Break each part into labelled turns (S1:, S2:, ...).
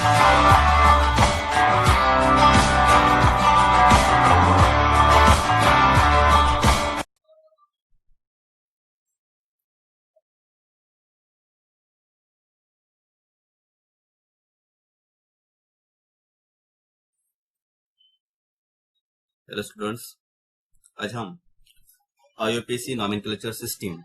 S1: Hello students, आज हम IUPAC nomenclature system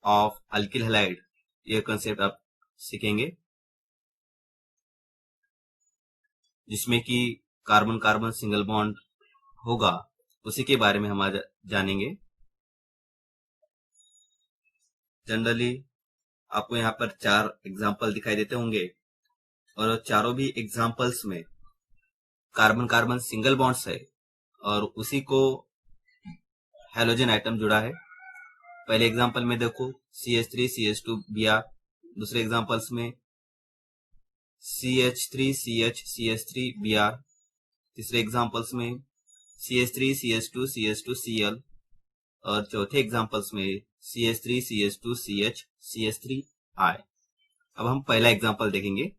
S1: of alkyl halide ये कंसेप्ट आप सीखेंगे, जिसमें कि कार्बन कार्बन सिंगल बॉन्ड होगा, उसी के बारे में हम आज जानेंगे। जनरली आपको यहाँ पर 4 एग्जाम्पल दिखाई देते होंगे और चारों भी एग्जाम्पल्स में कार्बन कार्बन सिंगल बॉन्ड्स है और उसी को हैलोजन आइटम जुड़ा है। पहले एग्जांपल में देखो CH3 CH2 Br, दूसरे एग्जांपल्स में CH3 CH CH3 Br, तीसरे एग्जांपल्स में CH3 CH2 CH2 Cl और चौथे एग्जांपल्स में CH3 CH2 CH CH3 I। अब हम पहला एग्जांपल देखेंगे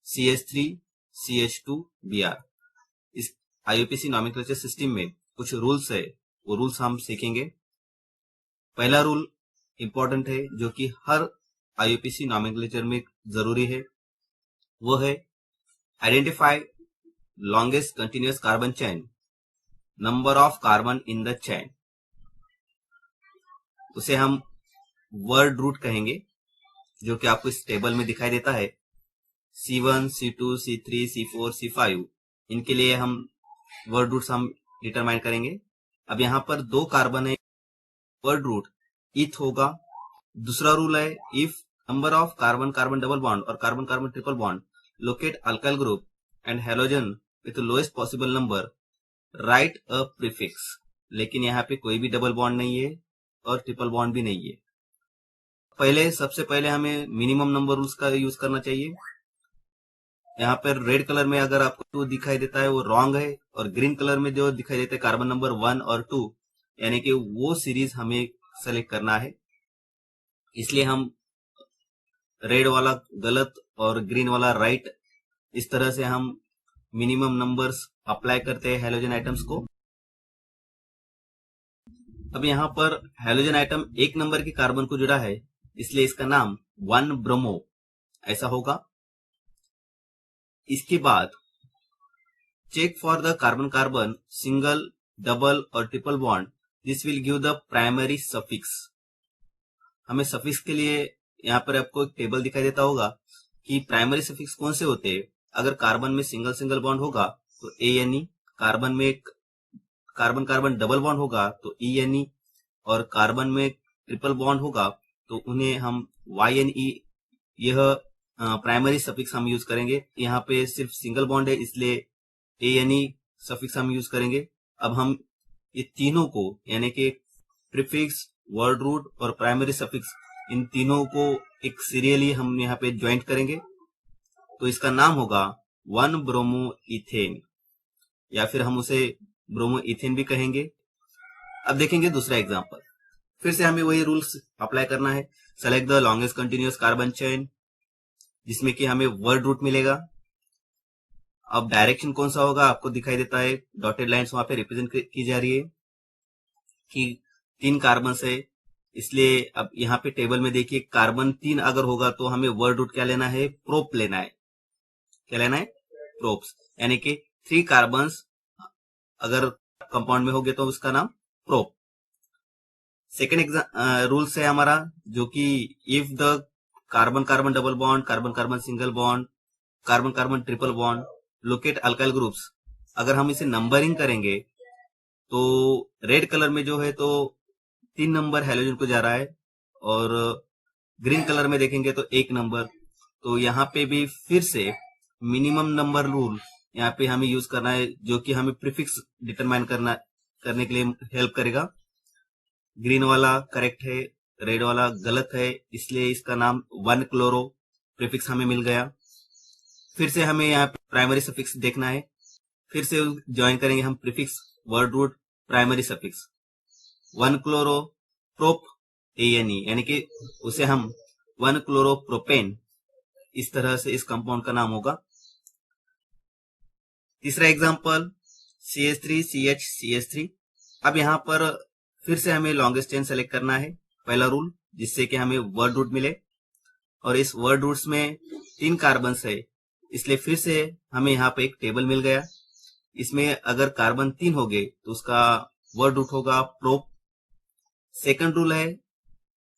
S1: CH3 CH2 Br। इस IUPAC नॉमेनक्लेचर सिस्टम में कुछ रूल्स है, वो रूल्स हम सीखेंगे। पहला रूल इंपॉर्टेंट है जो कि हर IUPAC नॉमेनक्लेचर में जरूरी है, वो है identify longest continuous carbon chain, number of carbon in the chain. उसे हम वर्ड रूट कहेंगे, जो कि आपको इस टेबल में दिखाई देता है। C1 C2 C3 C4 C5 इनके लिए हम वर्ड रूट्स हम डिटरमाइन करेंगे। अब यहाँ पर 2 कार्बन है, वर्ड रूट इथ होगा। दूसरा रूल है if number of carbon carbon double bond और carbon carbon triple bond locate alkyl group and halogen with lowest possible number, write a prefix. लेकिन यहाँ पे कोई भी डबल बॉन्ड नहीं है और ट्रिपल बॉन्ड भी नहीं है। सबसे पहले हमें मिनिमम नंबर रूल्स का यूज करना चाहिए। यहाँ पर रेड कलर में अगर आपको 2 दिखाई देता है वो रॉन्ग है, और ग्रीन कलर में जो दिखाई देता है कार्बन नंबर 1 और 2, यानी कि वो सीरीज हमें सेलेक्ट करना है। इसलिए हम रेड वाला गलत और ग्रीन वाला राइट, इस तरह से हम मिनिमम नंबर्स अप्लाई करते हैं हैलोजन आइटम्स को। अब यहाँ पर हैलोजन आइटम 1 नंबर के कार्बन को जुड़ा है, इसलिए इसका नाम 1 ब्रोमो ऐसा होगा। इसके बाद check for the carbon carbon single double और triple bond, this will give the primary suffix. हमें सफिक्स के लिए यहाँ पर आपको एक टेबल दिखाई देता होगा कि प्राइमरी सफिक्स कौन से होते हैं। अगर कार्बन में सिंगल सिंगल बॉन्ड होगा तो ANE, कार्बन में कार्बन कार्बन डबल बॉन्ड होगा तो ENE, और कार्बन में ट्रिपल बॉन्ड होगा तो उन्हें हम YNE, यह प्राइमरी सफिक्स हम यूज करेंगे। यहाँ पे सिर्फ सिंगल बॉन्ड है, इसलिए ANE सफिक्स हम यूज करेंगे। अब हम ये तीनों को, यानी कि प्रीफिक्स, वर्ड रूट और प्राइमरी सफिक्स, इन तीनों को एक सीरियली हम यहाँ पे ज्वाइंट करेंगे, तो इसका नाम होगा 1 ब्रोमो इथेन, या फिर हम उसे ब्रोमो इथेन भी कहेंगे। अब देखेंगे दूसरा एग्जांपल। फिर से हमें वही रूल्स अप्लाई करना है। Select the longest continuous carbon chain, जिसमें कि हमें वर्ड रूट मिलेगा। अब डायरेक्शन कौन सा होगा आपको दिखाई देता है, डॉटेड लाइन्स वहां पे रिप्रेजेंट की जा रही है कि 3 कार्बन है, इसलिए अब यहाँ पे टेबल में देखिए कार्बन 3 अगर होगा तो हमें वर्ड रूट क्या लेना है, प्रोप लेना है। क्या लेना है, प्रोप्स, यानी कि 3 कार्बन अगर कंपाउंड में होंगे तो उसका नाम प्रोप। सेकेंड रूल है हमारा, जो कि if the carbon carbon double bond, carbon carbon single bond, carbon carbon triple bond locate alkyl groups, अगर हम इसे नंबरिंग करेंगे तो रेड कलर में जो है तो 3 नंबर हैलोजन को जा रहा है, और ग्रीन कलर में देखेंगे तो 1 नंबर। तो यहाँ पे भी फिर से मिनिमम नंबर रूल यहाँ पे हमें यूज करना है, जो कि हमें प्रीफिक्स डिटरमाइन करने के लिए हेल्प करेगा। ग्रीन वाला करेक्ट है, रेड वाला गलत है, इसलिए इसका नाम 1 क्लोरो प्रीफिक्स हमें मिल गया। फिर से हमें यहाँ पे प्राइमरी सफिक्स देखना है, फिर से ज्वाइन करेंगे हम prefix, word root, primary suffix. 1 chloro prop ANE, यानी कि उसे हम 1-क्लोरोप्रोपेन, इस तरह से इस कंपाउंड का नाम होगा। तीसरा एग्जांपल CH3CH अब यहाँ पर फिर से हमें लॉन्गेस्ट चेन सेलेक्ट करना है, पहला रूल, जिससे कि हमें वर्ड रूट मिले। और इस वर्ड रूट्स में 3 कार्बन है, इसलिए फिर से हमें यहाँ पे एक टेबल मिल गया। इसमें अगर कार्बन 3 हो गए तो उसका वर्ड रूट होगा प्रोप। सेकंड रूल है,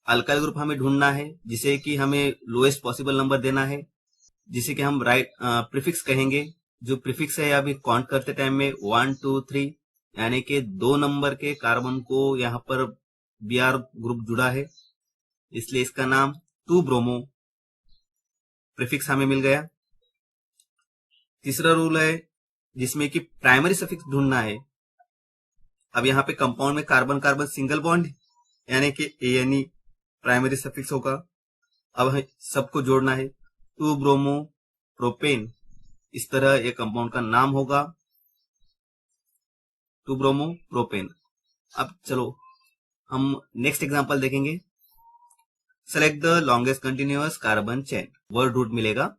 S1: अल्काइल ग्रुप हमें ढूंढना है जिसे कि हमें लोएस्ट पॉसिबल नंबर देना है, जिसे कि हम राइट प्रीफिक्स कहेंगे। जो प्रीफिक्स है अभी काउंट करते टाइम में 1 2 3, यानी कि 2 नंबर के कार्बन को यहाँ पर Br ग्रुप जुड़ा है, इसलिए इसका नाम 2 ब्रोमो प्रीफिक्स हमें मिल गया। तीसरा रूल है जिसमें कि प्राइमरी सफिक्स ढूंढना है। अब यहाँ पे कंपाउंड में कार्बन कार्बन सिंगल बॉन्ड, यानी कि ANE प्राइमरी सफिक्स होगा। अब हमें सबको जोड़ना है, 2 ब्रोमो प्रोपेन, इस तरह ये कंपाउंड का नाम होगा, 2 ब्रोमो प्रोपेन। अब चलो हम नेक्स्ट एग्जांपल देखेंगे। Select the longest continuous carbon chain, word root मिलेगा।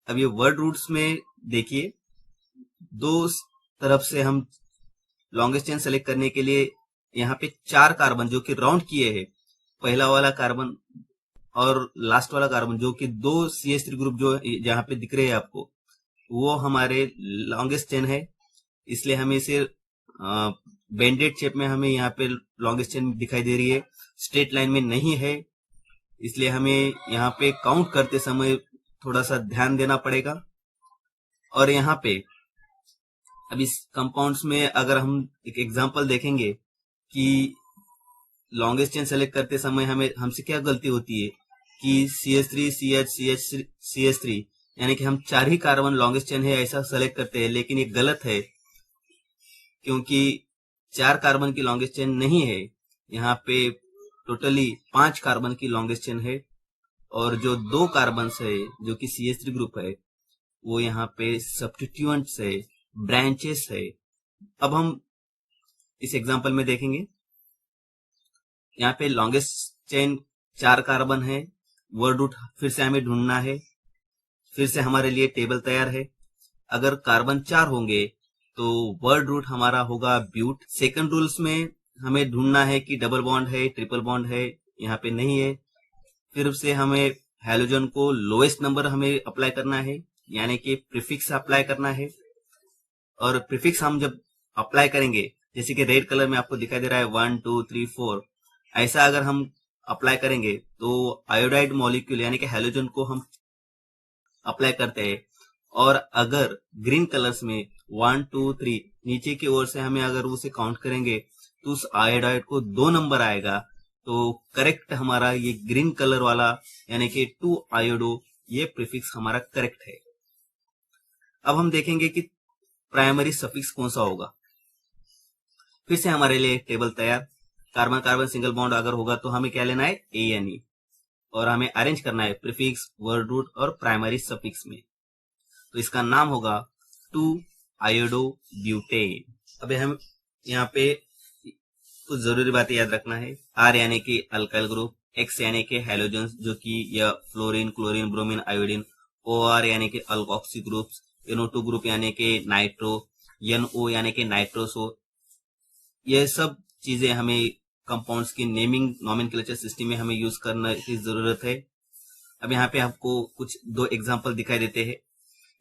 S1: अब ये वर्ड रूट्स में देखिए, 2 तरफ से हम लॉन्गेस्ट चेन सेलेक्ट करने के लिए यहाँ पे 4 कार्बन जो कि राउंड किए हैं, पहला वाला कार्बन और लास्ट वाला कार्बन जो कि 2 CH3 ग्रुप जो जहां पे दिख रहे हैं आपको, वो हमारे लॉन्गेस्ट चेन है। इसलिए हमें इसे बेंडेड शेप में हमें यहाँ पे लॉन्गेस्ट चेन दिखाई दे रही है, स्ट्रेट लाइन में नहीं है। इसलिए हमें यहाँ पे काउंट करते समय थोड़ा सा ध्यान देना पड़ेगा। और यहाँ पे अब इस कंपाउंड्स में अगर हम एक एग्जांपल देखेंगे कि लॉन्गेस्ट चेन सेलेक्ट करते समय हमसे क्या गलती होती है कि CH3 CH CH CH3, यानी कि हम 4 ही कार्बन लॉन्गेस्ट चेन है ऐसा सेलेक्ट करते हैं, लेकिन ये गलत है क्योंकि 4 कार्बन की लॉन्गेस्ट चेन नहीं है। यहाँ पे टोटली 5 कार्बन की लॉन्गेस्ट चेन है, और जो 2 कार्बन है जो कि CH3 ग्रुप है, वो यहाँ पे सब्स्टिट्यूएंट्स है, ब्रांचेस है। अब हम इस एग्जांपल में देखेंगे, यहाँ पे लॉन्गेस्ट चेन 4 कार्बन है, वर्ड रूट फिर से हमें ढूंढना है। फिर से हमारे लिए टेबल तैयार है। अगर कार्बन 4 होंगे तो वर्ड रूट हमारा होगा ब्यूट। सेकंड रूल्स में हमें ढूंढना है कि डबल बॉन्ड है, ट्रिपल बॉन्ड है, यहाँ पे नहीं है। फिर से हमें हैलोजन को लोएस्ट नंबर हमें अप्लाई करना है, यानी कि प्रीफिक्स अप्लाई करना है। और प्रीफिक्स हम जब अप्लाई करेंगे, जैसे कि रेड कलर में आपको दिखाई दे रहा है 1 2 3 4, ऐसा अगर हम अप्लाई करेंगे तो आयोडाइड मॉलिक्यूल यानी कि हैलोजन को हम अप्लाई करते हैं। और अगर ग्रीन कलर्स में 1 2 3 नीचे की ओर से हमें अगर उसे काउंट करेंगे तो उस आयोडाइड को 2 नंबर आएगा। तो करेक्ट हमारा ये ग्रीन कलर वाला यानी कि 2 आयोडो, ये प्रीफिक्स हमारा करेक्ट है। अब हम देखेंगे कि प्राइमरी सफिक्स कौन सा होगा। फिर से हमारे लिए टेबल तैयार। कार्बन कार्बन सिंगल बॉन्ड अगर होगा तो हमें क्या लेना है, ANE, और हमें अरेंज करना है प्रीफिक्स, वर्ड रूट और प्राइमरी सफिक्स में। तो इसका नाम होगा 2 आयोडो ब्यूटेन। अब हम यहाँ पे कुछ जरूरी बातें याद रखना है। R यानी कि अल्काइल ग्रुप, X यानी कि हैलोजन जो कि यह fluorine, chlorine, bromine, iodine, OR यानी कि अल्कोक्सी ग्रुप्स, NO2 ग्रुप यानी कि नाइट्रो, NO यानी कि नाइट्रोसो। यह सब चीजें हमें कंपाउंड्स की नेमिंग नॉमेनक्लेचर सिस्टम में हमें यूज करने की जरूरत है। अब यहाँ पे आपको कुछ 2 एग्जांपल दिखाई देते हैं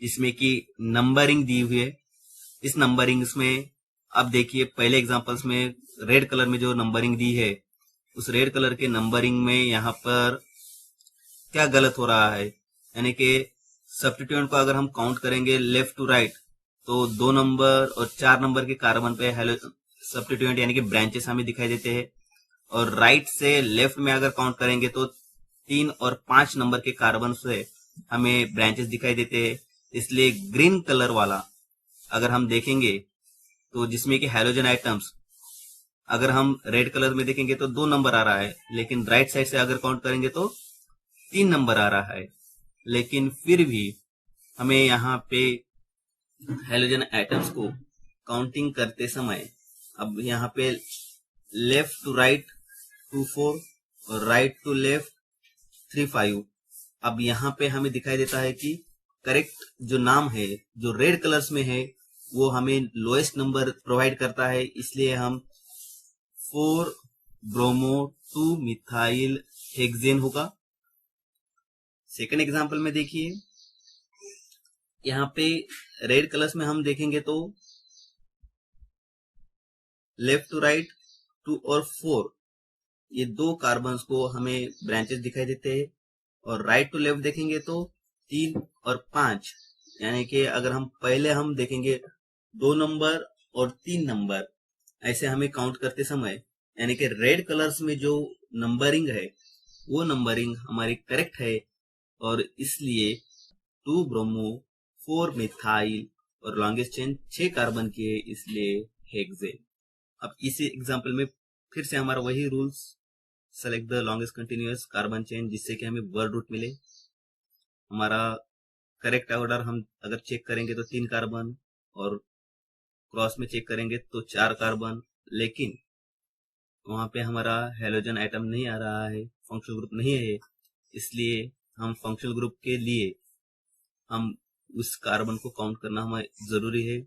S1: जिसमें कि नंबरिंग दी हुई है। इस नंबरिंग्स में अब देखिए, पहले एग्जांपल्स में रेड कलर में जो नंबरिंग दी है, उस रेड कलर के नंबरिंग में यहाँ पर क्या गलत हो रहा है, यानी कि सब्स्टिट्यूएंट को अगर हम काउंट करेंगे लेफ्ट टू राइट तो 2 नंबर और 4 नंबर के कार्बन पे सब्स्टिट्यूएंट यानी कि ब्रांचेस हमें दिखाई देते हैं, और राइट से लेफ्ट में अगर काउंट करेंगे तो 3 और 5 नंबर के कार्बन से हमें ब्रांचेस दिखाई देते हैं। इसलिए ग्रीन कलर वाला अगर हम देखेंगे तो जिसमें कि हैलोजन आइटम्स, अगर हम रेड कलर में देखेंगे तो 2 नंबर आ रहा है, लेकिन राइट साइड से अगर काउंट करेंगे तो 3 नंबर आ रहा है। लेकिन फिर भी हमें यहाँ पे हैलोजन एटम्स को काउंटिंग करते समय अब यहाँ पे लेफ्ट टू राइट 2 4 और राइट टू लेफ्ट 3 5। अब यहाँ पे हमें दिखाई देता है कि करेक्ट जो नाम है जो रेड कलर्स में है वो हमें लोएस्ट नंबर प्रोवाइड करता है, इसलिए हम 4 ब्रोमो 2 मिथाइल हेक्सेन होगा। सेकंड एग्जांपल में देखिए, यहाँ पे रेड कलर्स में हम देखेंगे तो लेफ्ट टू राइट 2 और 4 ये 2 कार्बन्स को हमें ब्रांचेस दिखाई देते हैं, और राइट टू लेफ्ट देखेंगे तो 3 और 5, यानी कि अगर हम पहले हम देखेंगे 2 नंबर और 3 नंबर, ऐसे हमें काउंट करते समय यानी कि रेड कलर्स में जो नंबरिंग है वो नंबरिंग हमारी करेक्ट है, और इसलिए 2 ब्रोमो 4 मिथाइल और लॉन्गेस्ट चेन 6 कार्बन की है, इसलिए हेक्सेन। अब इसी एग्जांपल में फिर से हमारा वही rules, select the longest continuous carbon chain जिससे कि हमें वर्ड रूट मिले। हमारा करेक्ट ऑर्डर हम अगर चेक करेंगे तो 3 कार्बन, और क्रॉस में चेक करेंगे तो 4 कार्बन, लेकिन वहां पे हमारा हेलोजन आइटम नहीं आ रहा है, फंक्शनल ग्रुप नहीं है, इसलिए हम फंक्शनल ग्रुप के लिए हम उस कार्बन को काउंट करना हमें जरूरी है।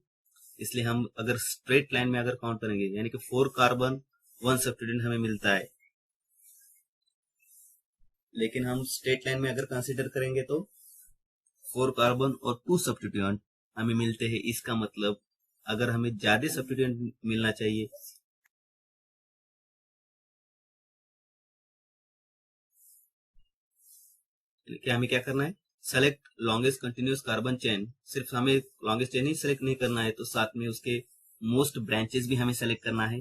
S1: इसलिए हम अगर स्ट्रेट लाइन में अगर काउंट करेंगे यानी कि 4 कार्बन 1 सब्स्टिट्यूएंट हमें मिलता है, लेकिन हम स्ट्रेट लाइन में अगर कंसीडर करेंगे तो 4 कार्बन और 2 सब्स्टिट्यूएंट हमें मिलते हैं। इसका मतलब अगर हमें ज्यादा सब्स्टिट्यूएंट मिलना चाहिए कि हमें क्या करना है, select longest continuous carbon chain. सिर्फ हमें लॉन्गेस्ट चेन ही सेलेक्ट नहीं करना है, तो साथ में उसके मोस्ट ब्रांचेस भी हमें सेलेक्ट करना है।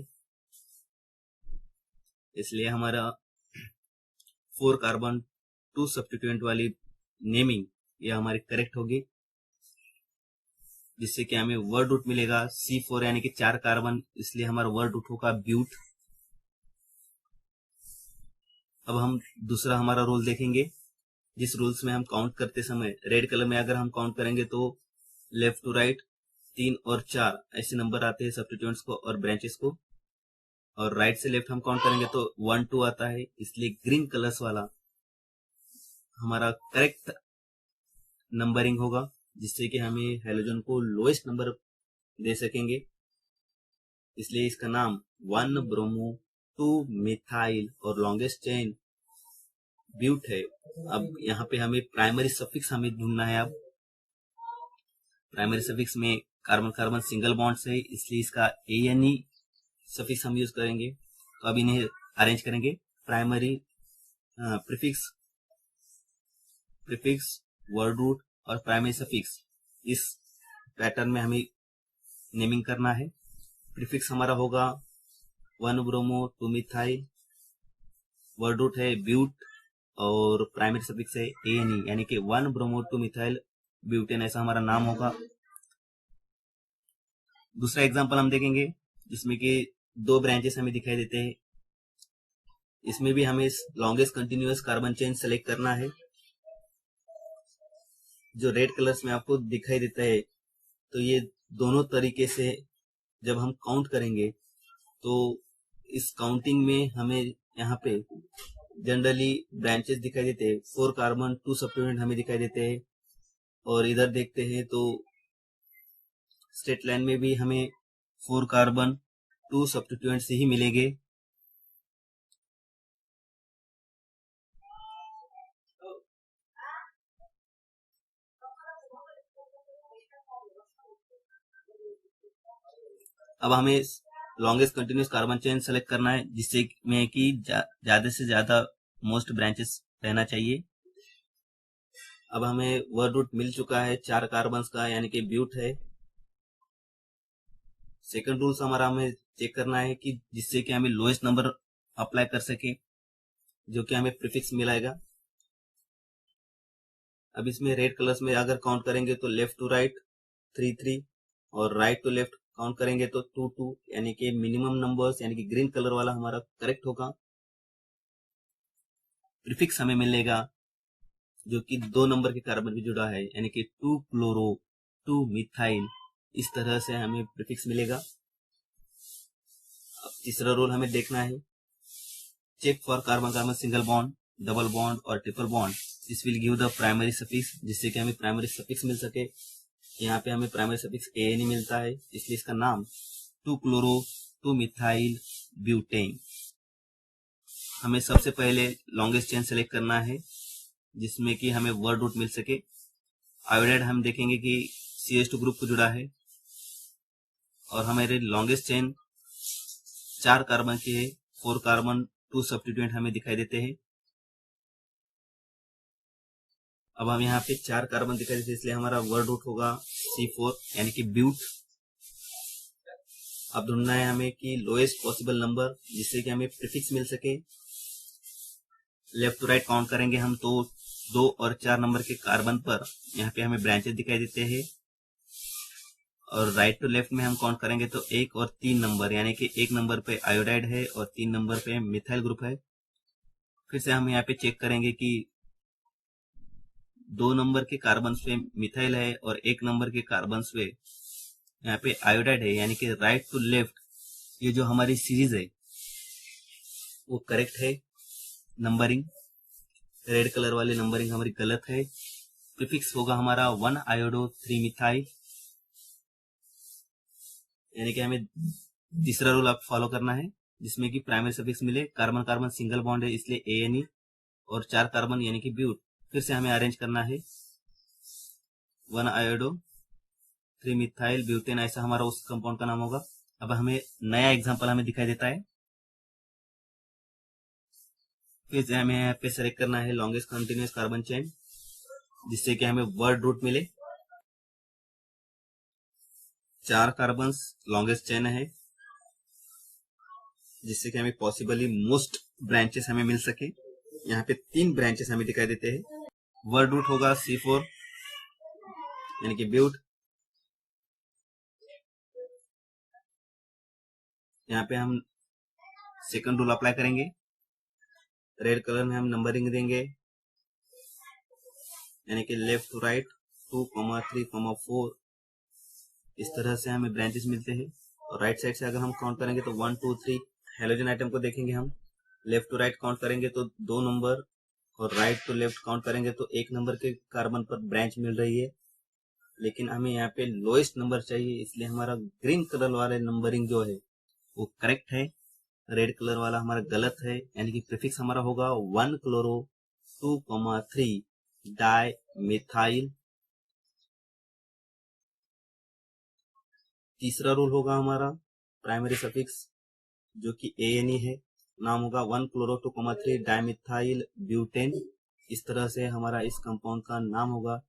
S1: इसलिए हमारा 4 कार्बन 2 सब्स्टिट्यूएंट वाली नेमिंग ये हमारी करेक्ट होगी, जिससे कि हमें वर्ड रूट मिलेगा C4 यानी कि 4 कार्बन, इसलिए हमारा वर्ड रूट होगा ब्यूट। अब हम दूसरा हमारा रूल देखेंगे, जिस रूल्स में हम काउंट करते समय रेड कलर में अगर हम काउंट करेंगे तो लेफ्ट टू राइट 3 और 4 ऐसे नंबर आते हैं सब्स्टिट्यूएंट्स को और ब्रांचेस को, और राइट से लेफ्ट हम काउंट करेंगे तो 1 2 आता है, इसलिए ग्रीन कलर्स वाला हमारा करेक्ट नंबरिंग होगा, जिससे कि हमें हेलोजन को लोएस्ट नंबर दे सकेंगे। इसलिए इसका नाम 1 ब्रोमो 2 मिथाइल और लॉन्गेस्ट चेन ब्यूट है। अब यहाँ पे हमें प्राइमरी सफिक्स हमें ढूंढना है। अब प्राइमरी सफिक्स में कार्बन कार्बन सिंगल बॉन्ड्स है, इसलिए इसका ANE सफिक्स हम यूज करेंगे। तो अब इन्हें अरेंज करेंगे, primary prefix, prefix, word root और प्राइमरी सफिक्स, इस पैटर्न में हमें नेमिंग करना है। प्रीफिक्स हमारा होगा 1 ब्रोमो 2 मिथाइल, वर्ड रूट है ब्यूट, और प्राइमरी सफिक्स है ANE यानी कि 1 ब्रोमो 2 मिथाइल ब्यूटेन, ऐसा हमारा नाम होगा। दूसरा एग्जांपल हम देखेंगे जिसमें कि 2 ब्रांचेस हमें दिखाई देते हैं। इसमें भी हमें longest continuous carbon chain select करना है, जो रेड कलर्स में आपको दिखाई देता है। तो ये दोनों तरीके से जब हम काउंट करेंगे तो इस काउंटिंग में हमें यहाँ पे जनरली ब्रांचेस दिखाई देते हैं, 4 कार्बन 2 सब्स्टिट्यूएंट हमें दिखाई देते हैं, और इधर देखते हैं तो स्ट्रेट लाइन में भी हमें 4 कार्बन 2 सब्स्टिट्यूएंट से ही मिलेंगे। अब हमें longest continuous carbon chain select करना है, जिससे में कि ज्यादा से ज्यादा मोस्ट ब्रांचेस रहना चाहिए। अब हमें वर्ड रूट मिल चुका है 4 कार्बन का, यानी कि ब्यूट है। सेकंड रूल्स हमारा हमें चेक करना है कि जिससे कि हमें लोएस्ट नंबर अप्लाई कर सके, जो कि हमें प्रीफिक्स मिलाएगा। अब इसमें रेड कलर्स में अगर काउंट करेंगे तो लेफ्ट टू राइट 3 3, और राइट टू लेफ्ट काउंट करेंगे तो 2 2, यानी कि मिनिमम नंबर्स यानी कि ग्रीन कलर वाला हमारा करेक्ट होगा। प्रीफिक्स हमें मिलेगा जो कि 2 नंबर के कार्बन भी जुड़ा है, यानी कि 2 क्लोरो 2 मिथाइल, इस तरह से हमें प्रीफिक्स मिलेगा। अब तीसरा रूल हमें देखना है, check for carbon carbon single bond, double bond और triple bond, this will give the primary suffix, जिससे कि हमें प्राइमरी सफिक्स मिल सके। यहाँ पे हमें प्राइमरी सफिक्स ANE मिलता है, इसलिए इसका नाम 2-क्लोरो 2-मिथाइल ब्यूटेन। हमें सबसे पहले लॉन्गेस्ट चेन सेलेक्ट करना है जिसमें कि हमें वर्ड रूट मिल सके। आयोडाइड हम देखेंगे कि CH2 ग्रुप को जुड़ा है और हमारे लॉन्गेस्ट चेन 4 कार्बन की है, 4 कार्बन 2 सब्स्टिट्यूएंट हमें दिखाई देते हैं। अब हम यहाँ पे 4 कार्बन दिखाई देते हैं, इसलिए हमारा वर्ड रूट होगा C4 यानी कि ब्यूट। अब ढूंढना है हमें कि लोएस्ट पॉसिबल नंबर जिससे कि हमें प्रीफिक्स मिल सके। लेफ्ट टू राइट काउंट करेंगे हम तो 2 और 4 नंबर के कार्बन पर यहाँ पे हमें ब्रांचेस दिखाई देते हैं, और राइट टू लेफ्ट में हम काउंट करेंगे तो 1 और 3 नंबर, यानी कि 1 नंबर पे आयोडाइड है और 3 नंबर पे मिथाइल ग्रुप है। फिर से हम यहाँ पे चेक करेंगे कि 2 नंबर के कार्बन पे मिथाइल है और 1 नंबर के कार्बन पे यहाँ पे आयोडाइड है, यानी कि राइट टू लेफ्ट ये जो हमारी सीरीज है वो करेक्ट है। नंबरिंग रेड कलर वाली नंबरिंग हमारी गलत है। प्रीफिक्स होगा हमारा 1 आयोडो 3 मिथाइल, यानी कि हमें तीसरा रूल आप फॉलो करना है जिसमें कि प्राइमरी सफिक्स मिले। कार्बन कार्बन सिंगल बॉन्ड है इसलिए ANE, और 4 कार्बन यानी कि ब्यूट। फिर से हमें अरेंज करना है 1 आयोडो 3 मिथाइल ब्यूटेन, ऐसा हमारा उस कंपाउंड का नाम होगा। अब हमें नया एग्जांपल हमें दिखाई देता है। फिर से हमें यहाँ पे सेलेक्ट करना है लॉन्गेस्ट कंटिन्यूअस कार्बन चेन जिससे कि हमें वर्ड रूट मिले। 4 कार्बन लॉन्गेस्ट चेन है जिससे कि हमें पॉसिबली मोस्ट ब्रांचेस हमें मिल सके। यहाँ पे 3 ब्रांचेस हमें दिखाई देते हैं। वर्ड रूट होगा C4 यानी कि ब्यूट। यहाँ पे हम सेकंड रूल अप्लाई करेंगे। रेड कलर में हम नंबरिंग देंगे यानी कि लेफ्ट टू राइट 2, 3, 4, इस तरह से हमें ब्रांचेस मिलते हैं। और राइट साइड से अगर हम काउंट करेंगे तो 1, 2, 3 हेलोजन आइटम को देखेंगे हम। लेफ्ट टू राइट काउंट करेंगे तो 2 नंबर, और राइट टू लेफ्ट काउंट करेंगे तो 1 नंबर के कार्बन पर ब्रांच मिल रही है। लेकिन हमें यहाँ पे लोएस्ट नंबर चाहिए, इसलिए हमारा ग्रीन कलर वाला नंबरिंग जो है वो करेक्ट है, रेड कलर वाला हमारा गलत है। यानी कि प्रीफिक्स हमारा होगा 1 क्लोरो 2, 3 डाई मिथाइल। तीसरा रूल होगा हमारा प्राइमरी सफिक्स जो कि ANE है, नाम होगा 1 क्लोरो 2, 3 डाई मिथाइल ब्यूटेन। इस तरह से हमारा इस कंपाउंड का नाम होगा